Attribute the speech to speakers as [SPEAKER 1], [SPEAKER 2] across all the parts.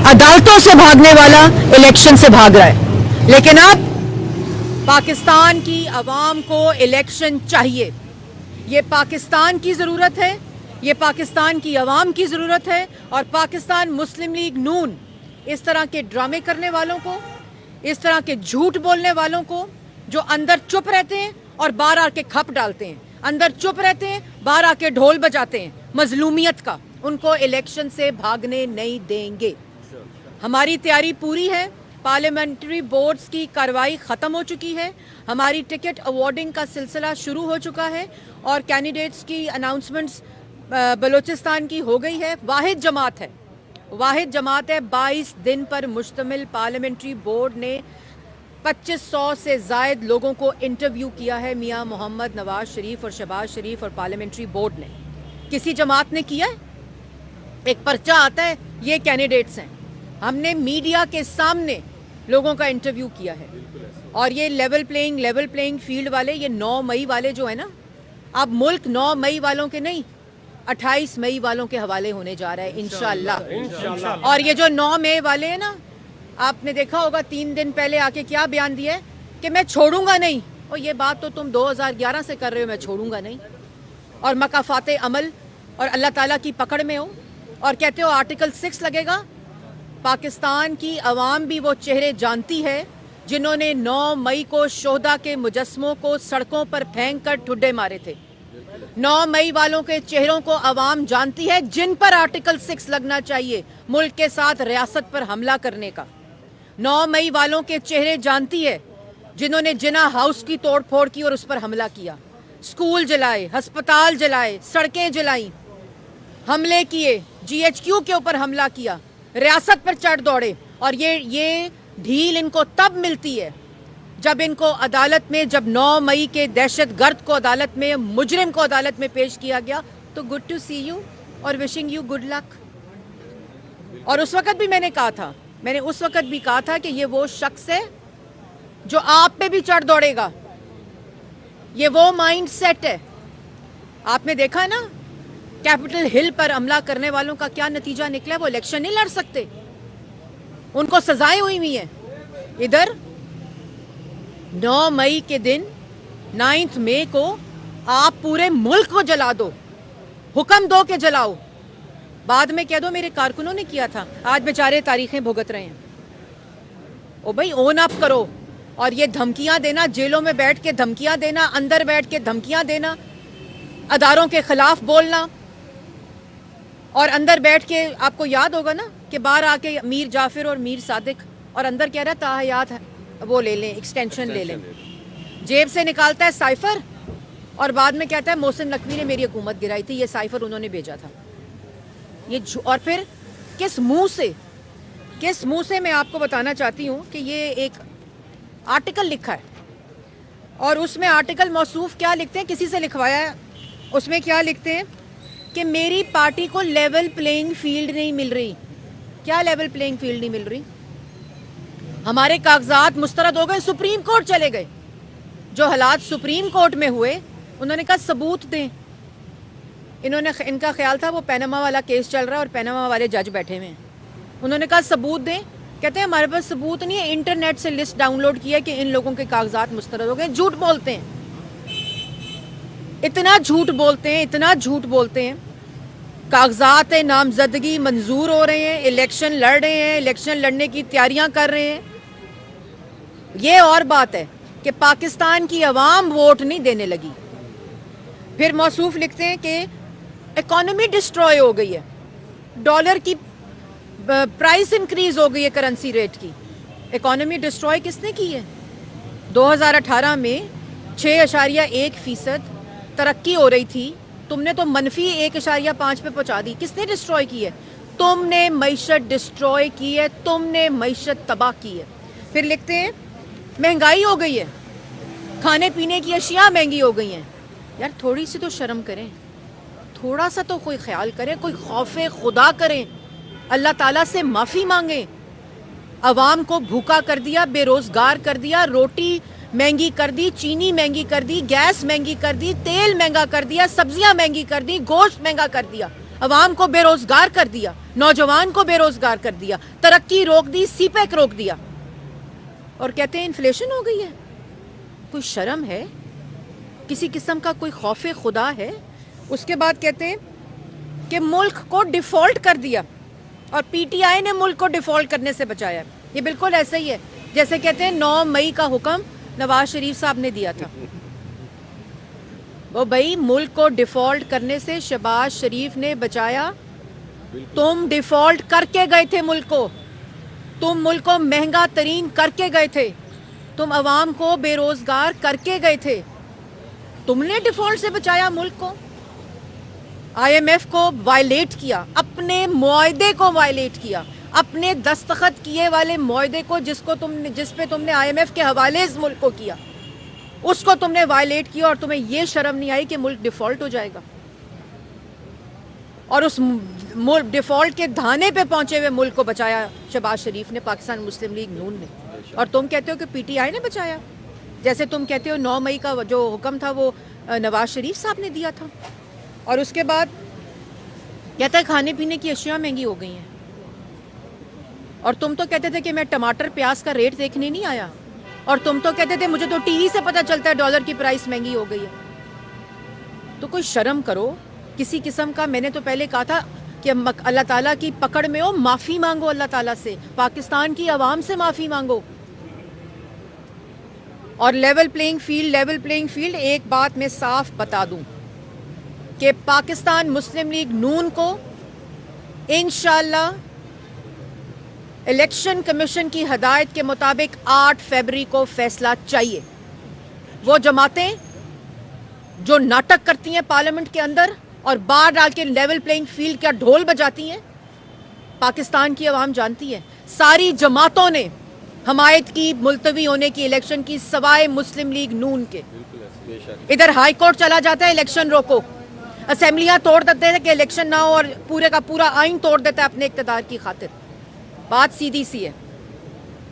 [SPEAKER 1] अदालतों से भागने वाला इलेक्शन से भाग रहा है, लेकिन अब पाकिस्तान की आवाम को इलेक्शन चाहिए। ये पाकिस्तान की ज़रूरत है, ये पाकिस्तान की आवाम की ज़रूरत है। और पाकिस्तान मुस्लिम लीग नून इस तरह के ड्रामे करने वालों को, इस तरह के झूठ बोलने वालों को, जो अंदर चुप रहते हैं और बाहर आके खप डालते हैं, अंदर चुप रहते हैं बाहर आके ढोल बजाते हैं मजलूमियत का, उनको इलेक्शन से भागने नहीं देंगे। हमारी तैयारी पूरी है, पार्लियामेंट्री बोर्ड्स की कार्रवाई ख़त्म हो चुकी है, हमारी टिकट अवार्डिंग का सिलसिला शुरू हो चुका है और कैंडिडेट्स की अनाउंसमेंट्स बलूचिस्तान की हो गई है। वाहिद जमात है 22 दिन पर मुश्तमिल पार्लियामेंट्री बोर्ड ने 2500 से ज़ायद लोगों को इंटरव्यू किया है। मियां मोहम्मद नवाज शरीफ और शहबाज शरीफ और पार्लियामेंट्री बोर्ड ने, किसी जमात ने किया है? एक पर्चा आता है, ये कैंडिडेट्स हैं। हमने मीडिया के सामने लोगों का इंटरव्यू किया है। और ये लेवल प्लेइंग फील्ड वाले, ये 9 मई वाले जो है ना, अब मुल्क 9 मई वालों के नहीं 28 मई वालों के हवाले होने जा रहा है इंशाअल्लाह। और ये जो 9 मई वाले हैं ना, आपने देखा होगा 3 दिन पहले आके क्या बयान दिया है कि मैं छोड़ूंगा नहीं। और ये बात तो तुम 2011 से कर रहे हो, मैं छोड़ूंगा नहीं, और मकाफाते अमल और अल्लाह ताला की पकड़ में हो, और कहते हो आर्टिकल 6 लगेगा। पाकिस्तान की अवाम भी वो चेहरे जानती है जिन्होंने 9 मई को शोहदा के मुजस्मों को सड़कों पर फेंक कर ठुड्डे मारे थे। 9 मई वालों के चेहरों को अवाम जानती है, जिन पर आर्टिकल 6 लगना चाहिए मुल्क के साथ रियासत पर हमला करने का। 9 मई वालों के चेहरे जानती है जिन्होंने जिना हाउस की तोड़ फोड़ की और उस पर हमला किया, स्कूल जलाए, अस्पताल जलाए, सड़कें जलाई, हमले किए, GHQ के ऊपर हमला किया, रियासत पर चढ़ दौड़े। और ये ढील इनको तब मिलती है जब इनको अदालत में, जब 9 मई के दहशतगर्द को अदालत में, मुजरिम को अदालत में पेश किया गया। तो गुड टू सी यू और विशिंग यू गुड लक। और उस वक्त भी मैंने उस वक्त भी कहा था कि ये वो शख्स है जो आप पे भी चढ़ दौड़ेगा, ये वो माइंड सेट है। आपने देखा ना कैपिटल हिल पर हमला करने वालों का क्या नतीजा निकला, वो इलेक्शन नहीं लड़ सकते, उनको सजाएं हुई हैं। इधर 9 मई के दिन 9 मई को आप पूरे मुल्क को जला दो, हुक्म दो के जलाओ, बाद में कह दो मेरे कारकुनों ने किया था, आज बेचारे तारीखें भुगत रहे हैं। ओ भाई, ओन अप करो। और ये धमकियां देना, जेलों में बैठ के धमकियां देना, अंदर बैठ के धमकियां देना, अदारों के खिलाफ बोलना, और अंदर बैठ के, आपको याद होगा ना कि बाहर आके मीर जाफिर और मीर सादिक, और अंदर कह रहा है ताहयात है, वो ले लें, एक्सटेंशन ले लें, जेब से निकालता है साइफर और बाद में कहता है मोहसिन नकवी ने मेरी हुकूमत गिराई थी, ये साइफर उन्होंने भेजा था। ये और फिर किस मुंह से मैं आपको बताना चाहती हूँ कि ये एक आर्टिकल लिखा है, और उसमें आर्टिकल मौसूफ क्या लिखते हैं, किसी से लिखवाया है, उसमें क्या लिखते हैं कि मेरी पार्टी को लेवल प्लेइंग फील्ड नहीं मिल रही। क्या लेवल प्लेइंग फील्ड नहीं मिल रही? हमारे कागजात मुस्तरद हो गए, सुप्रीम कोर्ट चले गए। जो हालात सुप्रीम कोर्ट में हुए, उन्होंने कहा सबूत दें। इनका ख्याल था वो पैनामा वाला केस चल रहा है और पैनामा वाले जज बैठे हुए हैं। उन्होंने कहा सबूत दें, कहते हैं हमारे पास सबूत नहीं है, इंटरनेट से लिस्ट डाउनलोड किया कि इन लोगों के कागजात मुस्तरद हो गए। झूठ बोलते हैं, इतना झूठ बोलते हैं। कागजात नामजदगी मंजूर हो रहे हैं, इलेक्शन लड़ रहे हैं, इलेक्शन लड़ने की तैयारियां कर रहे हैं। ये और बात है कि पाकिस्तान की आवाम वोट नहीं देने लगी। फिर मौसूफ लिखते हैं कि इकोनॉमी डिस्ट्रॉय हो गई है, डॉलर की प्राइस इंक्रीज हो गई है, करेंसी रेट की। इकोनॉमी डिस्ट्रॉय किसने की है? 2018 में 6.1% तरक्की हो रही थी, तुमने तो मनफी 1.5 पे पहुंचा दी। किसने डिस्ट्रॉय की है? तुमने मईशत डिस्ट्रॉय की है, तुमने मईशत तबाह की है। फिर लिखते हैं महंगाई हो गई है, खाने पीने की अशिया महंगी हो गई हैं। यार थोड़ी सी तो शर्म करें, थोड़ा सा तो कोई ख्याल करें, कोई खौफे खुदा करें, अल्लाह ताला से माफ़ी मांगें। अवाम को भूखा कर दिया, बेरोजगार कर दिया, रोटी महंगी कर दी, चीनी महंगी कर दी, गैस महंगी कर दी, तेल महंगा कर दिया, सब्जियां महंगी कर दी, गोश्त महंगा कर दिया। عوام کو بے روزگار کر دیا, نوجوان کو بے روزگار کر دیا, ترقی روک دی, سی پیک روک دیا, اور کہتے ہیں انفلیشن ہو گئی ہے. کوئی شرم ہے؟ کسی قسم کا کوئی خوف خدا ہے؟ اس کے بعد کہتے ہیں کہ ملک کو ڈیفالٹ کر دیا, اور پی ٹی آئی نے ملک کو ڈیفالٹ کرنے سے بچایا. یہ بالکل ایسا ہی ہے جیسے کہتے ہیں 9 مئی کا حکم نواز شریف صاحب نے دیا تھا. وہ بھائی ملک کو ڈیفالٹ کرنے سے شہباز شریف نے بچایا. تم ڈیفالٹ کر کے گئے تھے ملک کو, تم ملک کو مہنگا ترین کر کے گئے تھے, تم عوام کو بے روزگار کر کے گئے تھے. تم نے ڈیفالٹ سے بچایا ملک کو. آئی ایم ایف کو وائلیٹ کیا, اپنے معاہدے کو وائلیٹ کیا, اپنے دستخط کیے والے معاہدے کو جس پہ تم نے آئی ایم ایف کے حوالے اس ملک کو کیا, اس کو تم نے وائلیٹ کیا, اور تمہیں یہ شرم نہیں آئی کہ ملک ڈیفالٹ ہو جائے گا. اور اس ڈیفالٹ کے دھانے پہ پہنچے ہوئے ملک کو بچایا شہباز شریف نے, پاکستان مسلم لیگ نون نے. اور تم کہتے ہو کہ پی ٹی آئی نے بچایا, جیسے تم کہتے ہو 9 مئی کا جو حکم تھا وہ نواز شریف صاحب نے دیا تھا. اور اس کے بعد کہتا ہے کھانے پینے کی اشیاء مہنگی ہو گئی ہیں. اور تم تو کہتے تھے کہ میں ٹماٹر پیاز کا ریٹ دیکھنے نہیں آیا, اور تم تو کہتے تھے مجھے تو ٹی وی سے پتہ چلتا ہے ڈالر کی پرائس مہنگی ہو گئی ہے. تو کوئی شرم کرو کسی قسم کا. میں نے تو پہلے کہا تھا کہ اللہ تعالیٰ کی پکڑ میں ہو, معافی مانگو اللہ تعالیٰ سے, پاکستان کی عوام سے معافی مانگو. اور لیول پلینگ فیلڈ. ایک بات میں صاف بتا دوں کہ پاکستان مسلم لیگ نون کو انشاءاللہ الیکشن کمیشن کی ہدایت کے مطابق 8 فروری کو فیصلہ چاہیے. وہ جماعتیں جو ناٹک کرتی ہیں پارلیمنٹ کے اندر اور باہر ڈال کے لیول پلینگ فیلڈ کا ڈھول بجاتی ہیں, پاکستان کی عوام جانتی ہے. ساری جماعتوں نے حمایت کی ملتوی ہونے کی الیکشن کی, سوائے مسلم لیگ نون کے. ادھر ہائی کورٹ چلا جاتا ہے الیکشن روکو, اسمبلیاں توڑ دیتے ہیں کہ الیکشن نہ ہو, اور پورے کا پورا آئین توڑ دیتا ہے اپنے اقتدار کی خاطر. بات سیدھی سی ہے,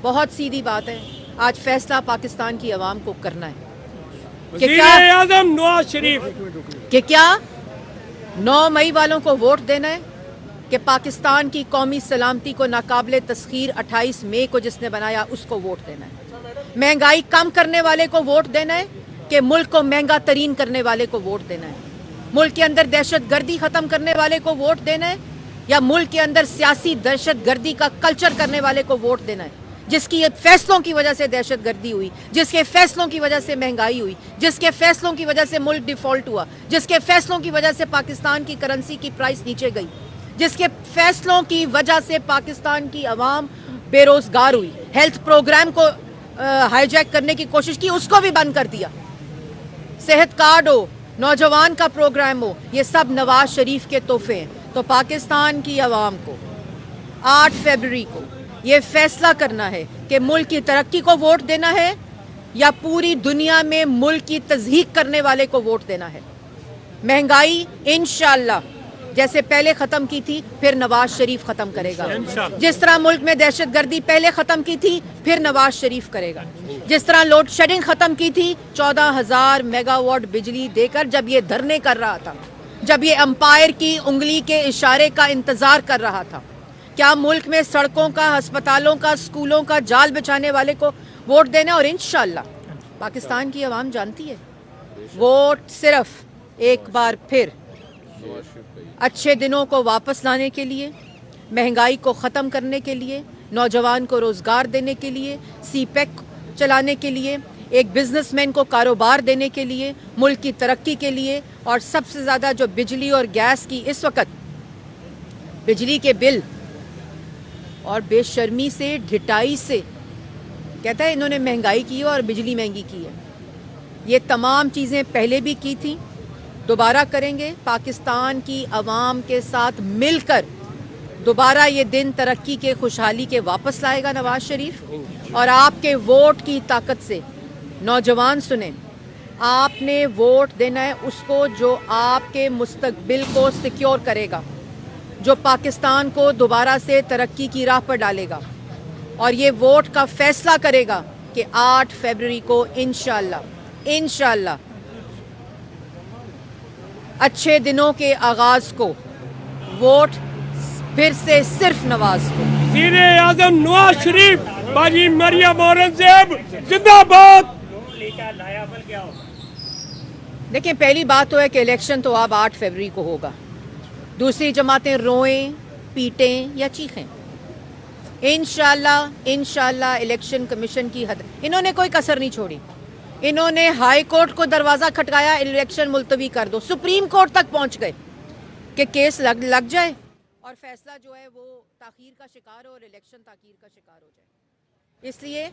[SPEAKER 1] بہت سیدھی بات ہے. آج فیصلہ پاکستان کی عوام کو کرنا ہے
[SPEAKER 2] وزیر اعظم نواز شریف
[SPEAKER 1] کہ کیا 9 مئی والوں کو ووٹ دینا ہے, کہ پاکستان کی قومی سلامتی کو ناقابل تسخیر 28 مئی کو جس نے بنایا اس کو ووٹ دینا ہے, مہنگائی کم کرنے والے کو ووٹ دینا ہے, کہ ملک کو مہنگا ترین کرنے والے کو ووٹ دینا ہے, ملک کے اندر دہشت گردی ختم کرنے والے کو ووٹ دینا ہے, یا ملک کے اندر سیاسی دہشت گردی کا کلچر کرنے والے کو ووٹ دینا ہے, جس کی فیصلوں کی وجہ سے دہشت گردی ہوئی, جس کے فیصلوں کی وجہ سے مہنگائی ہوئی, جس کے فیصلوں کی وجہ سے ملک ڈیفالٹ ہوا, جس کے فیصلوں کی وجہ سے پاکستان کی کرنسی کی پرائس نیچے گئی, جس کے فیصلوں کی وجہ سے پاکستان کی عوام بے روزگار ہوئی, ہیلتھ پروگرام کو ہائی جیک کرنے کی کوشش کی, اس کو بھی بند کر دیا, صحت کارڈ ہو, نوجوان کا پروگرام ہو, یہ سب نواز شریف کے تحفے ہیں. تو پاکستان کی عوام کو 8 فروری کو یہ فیصلہ کرنا ہے کہ ملک کی ترقی کو ووٹ دینا ہے, یا پوری دنیا میں ملک کی تضحیک کرنے والے کو ووٹ دینا ہے. مہنگائی انشاءاللہ جیسے پہلے ختم کی تھی پھر نواز شریف ختم کرے گا, جس طرح ملک میں دہشت گردی پہلے ختم کی تھی پھر نواز شریف کرے گا, جس طرح لوڈ شیڈنگ ختم کی تھی 14,000 میگا واٹ بجلی دے کر جب یہ دھرنے کر رہا تھا, جب یہ امپائر کی انگلی کے اشارے کا انتظار کر رہا تھا. کیا ملک میں سڑکوں کا, ہسپتالوں کا, اسکولوں کا جال بچھانے والے کو ووٹ دینا. اور انشاءاللہ پاکستان کی عوام جانتی ہے ووٹ صرف ایک بار پھر اچھے دنوں کو واپس لانے کے لیے, مہنگائی کو ختم کرنے کے لیے, نوجوان کو روزگار دینے کے لیے, سی پیک چلانے کے لیے, ایک بزنس مین کو کاروبار دینے کے لیے, ملک کی ترقی کے لیے. اور سب سے زیادہ جو بجلی اور گیس کی اس وقت بجلی کے بل اور بے شرمی سے, ڈھٹائی سے کہتا ہے انہوں نے مہنگائی کی ہے اور بجلی مہنگی کی ہے. یہ تمام چیزیں پہلے بھی کی تھیں, دوبارہ کریں گے. پاکستان کی عوام کے ساتھ مل کر دوبارہ یہ دن ترقی کے, خوشحالی کے واپس لائے گا نواز شریف. اور آپ کے ووٹ کی طاقت سے, نوجوان سنیں, آپ نے ووٹ دینا ہے اس کو جو آپ کے مستقبل کو سیکیور کرے گا, جو پاکستان کو دوبارہ سے ترقی کی راہ پر ڈالے گا. اور یہ ووٹ کا فیصلہ کرے گا کہ 8 فروری کو انشاءاللہ اچھے دنوں کے آغاز کو वोट फिर से सिर्फ नवाज को।
[SPEAKER 2] वज़ीर आज़म नवाज शरीफ, बाजी मरियम औरंगजेब जिंदाबाद।
[SPEAKER 1] देखिए, पहली बात तो है कि इलेक्शन तो अब 8 फरवरी को होगा। दूसरी जमातें रोएं, पीटें या चीखें, इंशाल्लाह इलेक्शन कमीशन की हद, इन्होंने कोई कसर नहीं छोड़ी। इन्होंने हाई कोर्ट को दरवाज़ा खटकाया, इलेक्शन मुलतवी कर दो, सुप्रीम कोर्ट तक पहुंच गए कि केस लग जाए और फैसला जो है वो ताख़ीर का शिकार हो और इलेक्शन ताख़ीर का शिकार हो जाए। इसलिए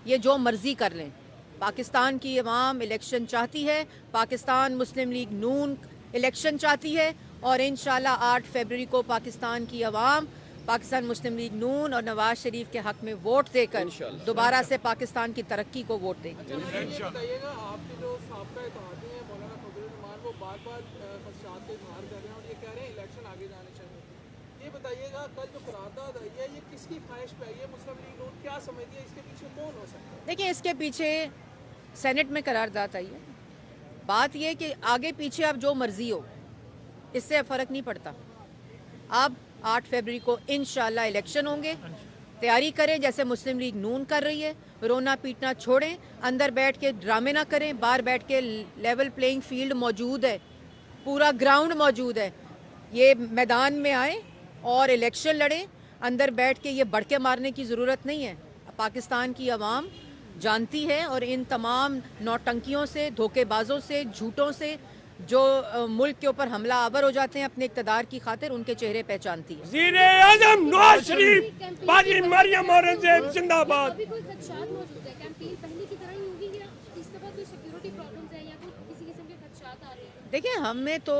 [SPEAKER 1] ये जो मर्ज़ी कर लें, पाकिस्तान की अवाम इलेक्शन चाहती है, पाकिस्तान मुस्लिम लीग नून इलेक्शन चाहती है और इंशाल्लाह 8 फरवरी को पाकिस्तान की अवाम पाकिस्तान मुस्लिम लीग नून और नवाज शरीफ के हक में वोट देकर दोबारा से पाकिस्तान की तरक्की को वोट देगी।
[SPEAKER 3] बताइएगा, आपके जो साबका इत्तेहादी हैं मौलाना फजलुर्रहमान, वो बार बार खदशात का इजहार कर रहे हैं और ये कह रहे हैं इलेक्शन आगे जाने चाहिए। ये बताइएगा, कल जो करारदाद आई है ये किसकी ख्वाहिश पे आई है? मुस्लिम लीग नून क्या समझती है, इसके पीछे कौन हो सकता है?
[SPEAKER 1] देखिए, इसके पीछे सेनेट में करारदाद आई है। बात यह कि आगे पीछे अब जो मर्जी हो, इससे फ़र्क नहीं पड़ता। अब 8 फरवरी को इंशाल्लाह इलेक्शन होंगे। तैयारी करें जैसे मुस्लिम लीग नून कर रही है, रोना पीटना छोड़ें, अंदर बैठ के ड्रामे ना करें, बाहर बैठ के लेवल प्लेइंग फील्ड मौजूद है, पूरा ग्राउंड मौजूद है, ये मैदान में आए और इलेक्शन लड़ें। अंदर बैठ के ये बढ़ के मारने की ज़रूरत नहीं है। पाकिस्तान की आवाम जानती है और इन तमाम नौटंकियों से, धोखेबाजों से, झूठों से जो मुल्क के ऊपर हमला आवर हो जाते हैं अपने इक़्तिदार की खातिर, उनके चेहरे पहचानती है।
[SPEAKER 2] वज़ीर आज़म नवाज शरीफ, बाजी मरियम औरंगजेब जिंदाबाद।
[SPEAKER 4] अभी कोई खदशात मौजूद है? कैंपेन पहले की तरह ही होगी या इस दफा कोई सिक्योरिटी प्रॉब्लम्स है या कोई किसी किस्म के खदशात आ रहे हैं?
[SPEAKER 1] देखिए, हमने तो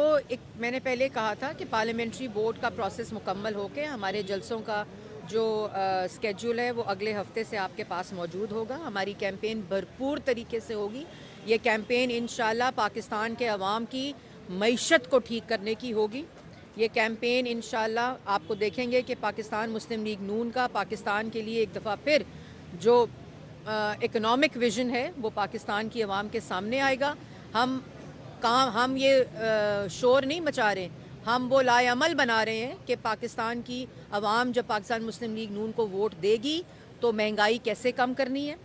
[SPEAKER 1] मैंने पहले कहा था कि पार्लियामेंट्री बोर्ड का प्रोसेस मुकम्मल होकर हमारे जलसों का जो स्केड्यूल है वो अगले हफ्ते से आपके पास मौजूद होगा। हमारी कैंपेन भरपूर तरीके से होगी। ये कैंपेन इंशाल्लाह पाकिस्तान के अवाम की मईशत को ठीक करने की होगी। ये कैंपेन इंशाल्लाह आपको देखेंगे कि पाकिस्तान मुस्लिम लीग नून का पाकिस्तान के लिए एक दफ़ा फिर जो इकोनॉमिक विज़न है वो पाकिस्तान की अवाम के सामने आएगा। हम ये शोर नहीं मचा रहे, हम वो लाएअमल बना रहे हैं कि पाकिस्तान की अवाम जब पाकिस्तान मुस्लिम लीग नून को वोट देगी तो महंगाई कैसे कम करनी है,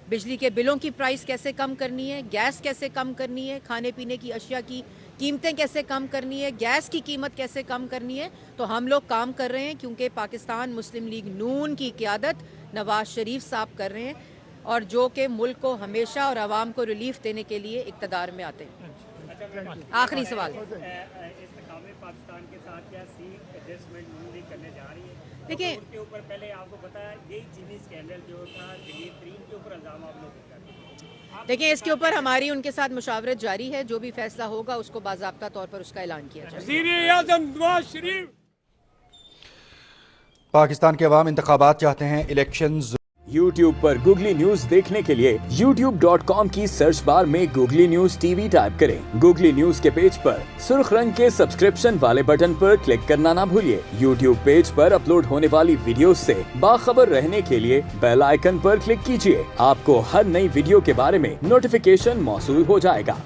[SPEAKER 1] बिजली के बिलों की प्राइस कैसे कम करनी है, गैस कैसे कम करनी है, खाने पीने की अशिया की कीमतें कैसे कम करनी है, गैस की कीमत कैसे कम करनी है। तो हम लोग काम कर रहे हैं क्योंकि पाकिस्तान मुस्लिम लीग नून की क़ियादत नवाज शरीफ साहब कर रहे हैं और जो कि मुल्क को हमेशा और आवाम को रिलीफ देने के लिए इक़्तिदार में आते हैं। आखिरी सवाल,
[SPEAKER 5] पाकिस्तान के साथ क्या सीट एडजस्टमेंट नून लीग करने जा रही है?
[SPEAKER 1] देखिए,
[SPEAKER 5] के ऊपर पहले आपको पता है यही चीनी स्कैंडल जो था जलील तरीन के ऊपर इल्जाम आप लोग लगाते हैं।
[SPEAKER 1] देखिए, इसके ऊपर हमारी उनके साथ मुशावरत जारी है। जो भी फैसला होगा उसको बाज़ाब्ता तौर पर उसका ऐलान किया जाएगा।
[SPEAKER 2] वज़ीर आज़म नवाज शरीफ,
[SPEAKER 6] पाकिस्तान के अवाम इंतखाबात चाहते हैं, इलेक्शन
[SPEAKER 7] YouTube पर गूगली न्यूज देखने के लिए youtube.com की सर्च बार में गूगली न्यूज टीवी टाइप करें। गूगली न्यूज के पेज पर सुर्ख रंग के सब्सक्रिप्शन वाले बटन पर क्लिक करना ना भूलिए। YouTube पेज पर अपलोड होने वाली वीडियोस से बाखबर रहने के लिए बेल आइकन पर क्लिक कीजिए। आपको हर नई वीडियो के बारे में नोटिफिकेशन मौसूल हो जाएगा।